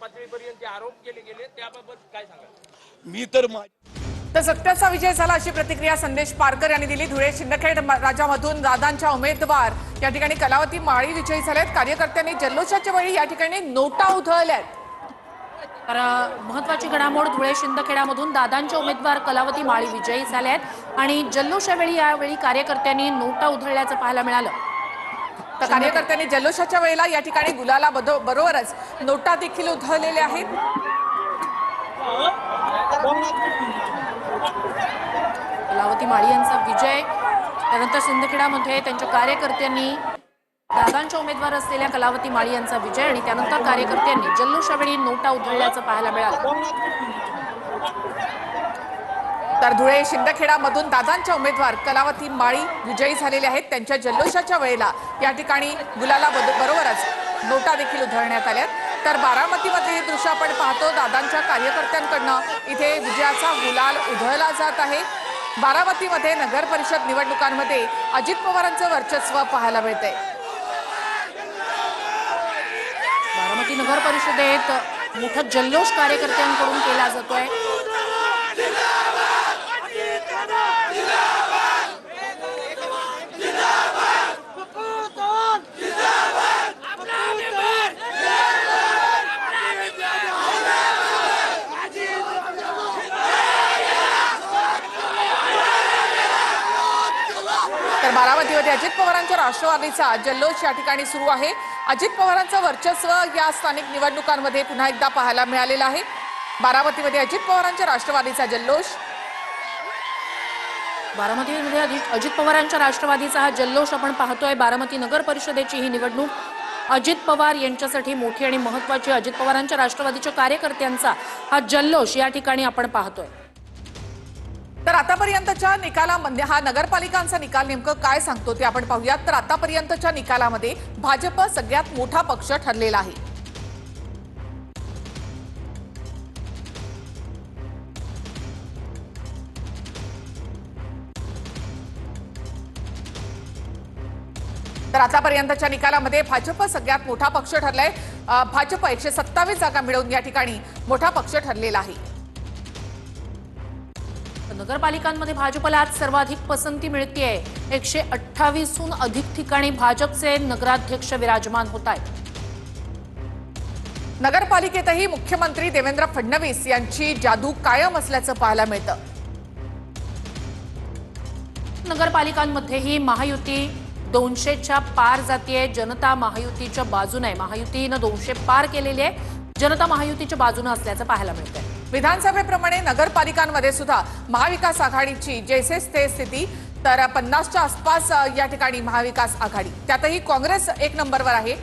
पातळीपर्यंत आरोप केले गेले त्याबाबत काय सांगाल? मी तर सत्याचा विजय झाला अशी प्रतिक्रिया संदेश पारकर यांनी दिली। धुळे शिंदखेड राजामधून दादांच्या उमेदवार या ठिकाणी कलावती माळी विजयी झालेत। कार्यकर्त्यांनी जल्लोषाच्या वेळी या ठिकाणी नोटा उधळल्यात। तर महत्त्वाची घडामोड धुळे शिंदखेडामधून दादांच्या उमेदवार कलावती माळी विजयी झाल्यात आणि जल्लोषावेळी यावेळी कार्यकर्त्यांनी नोटा उधळल्याचं पाहायला मिळालं। तर कार्यकर्त्यांनी जल्लोषाच्या वेळेला या ठिकाणी गुलाला बरोबरच नोटा देखील उधळलेल्या आहेत। कलावती माळी यांचा विजय, त्यानंतर शिंदखेडामध्ये त्यांच्या कार्यकर्त्यांनी दादांच्या उमेदवार असलेल्या कलावती माळी यांचा विजय आणि त्यानंतर कार्यकर्त्यांनी जल्लोषावेळी नोटा उधळल्याचं पाहायला मिळालं। तर धुळे शिंदखेडामधून दादांच्या उमेदवार कलावती माळी विजयी झालेले आहेत। त्यांच्या जल्लोषाच्या वेळेला या ठिकाणी गुलाला बरोबरच नोटा देखील उधळण्यात आल्या। तर बारामतीमध्ये हे दृश्य आपण पाहतो, दादांच्या कार्यकर्त्यांकडनं इथे विजयाचा गुलाल उधळला जात आहे। बारामतीमध्ये नगर परिषद निवडणुकांमध्ये अजित पवारांचं वर्चस्व पाहायला मिळतंय। बारामती नगर परिषदेत मोठा जल्लोष कार्यकर्त्यांकडून केला जातोय। तर बारामतीमध्ये अजित पवारांच्या राष्ट्रवादीचा जल्लोष या ठिकाणी सुरू आहे। अजित पवारांचं वर्चस्व या स्थानिक निवडणुकांमध्ये पुन्हा एकदा पाहायला मिळालेलं आहे। बारामतीमध्ये अजित पवारांच्या राष्ट्रवादीचा जल्लोष। बारामतीमध्ये अजित पवारांच्या राष्ट्रवादीचा हा जल्लोष आपण पाहतोय। बारामती नगर परिषदेची ही निवडणूक अजित पवार यांच्यासाठी मोठी आणि महत्त्वाची। अजित पवारांच्या राष्ट्रवादीच्या कार्यकर्त्यांचा हा जल्लोष या ठिकाणी आपण पाहतोय। तर आतापर्यंतच्या निकालामध्ये हा नगरपालिकांचा निकाल नेमकं काय सांगतो ते आपण पाहूयात। तर आतापर्यंतच्या निकालामध्ये भाजप सगळ्यात मोठा पक्ष ठरलेला आहे। तर आतापर्यंतच्या निकालामध्ये भाजप सगळ्यात मोठा पक्ष ठरलाय। भाजप 127 जागा मिळवून या ठिकाणी मोठा पक्ष ठरलेला आहे। नगरपालिकांमध्ये भाजपला आज सर्वाधिक पसंती मिळतेय। 128हून अधिक ठिकाणी भाजपचे नगराध्यक्ष विराजमान होत आहेत। नगरपालिकेतही मुख्यमंत्री देवेंद्र फडणवीस यांची जादू कायम असल्याचं पाहायला मिळतं। नगरपालिकांमध्येही महायुती 200च्या पार जातीये। जनता महायुतीच्या बाजूने आहे। महायुतीनं 200 पार केलेली आहे। जनता महायुतीच्या बाजूने असल्याचं पाहायला मिळतंय। विधानसभेप्रमाणे नगरपालिकांमध्ये सुद्धा महाविकास आघाडीची जैसे थे स्थिती। तर 50च्या आसपास या ठिकाणी महाविकास आघाडी, त्यातही काँग्रेस 1 नंबरवर आहे।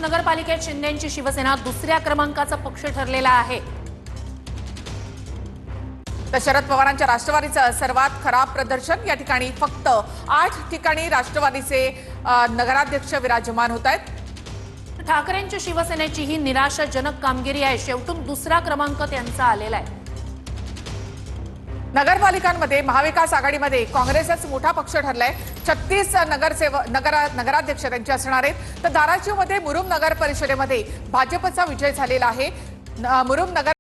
नगरपालिकेत शिंदेंची शिवसेना दुसऱ्या क्रमांकाचा पक्ष ठरलेला आहे। तर शरद पवारांच्या राष्ट्रवादीचं सर्वात खराब प्रदर्शन। या ठिकाणी फक्त 8 ठिकाणी राष्ट्रवादीचे नगराध्यक्ष विराजमान होत आहेत। ठाकरेंच्या शिवसेनेची ही निराशाजनक कामगिरी आहे। शेवटून दुसरा क्रमांक त्यांचा आलेला आहे। नगरपालिकांमध्ये महाविकास आघाडीमध्ये काँग्रेसच मोठा पक्ष ठरलाय। 36 नगराध्यक्ष त्यांचे असणार आहेत। तर धाराशिवमध्ये मुरुम नगर परिषदेमध्ये भाजपचा विजय झालेला आहे। मुरुम नगर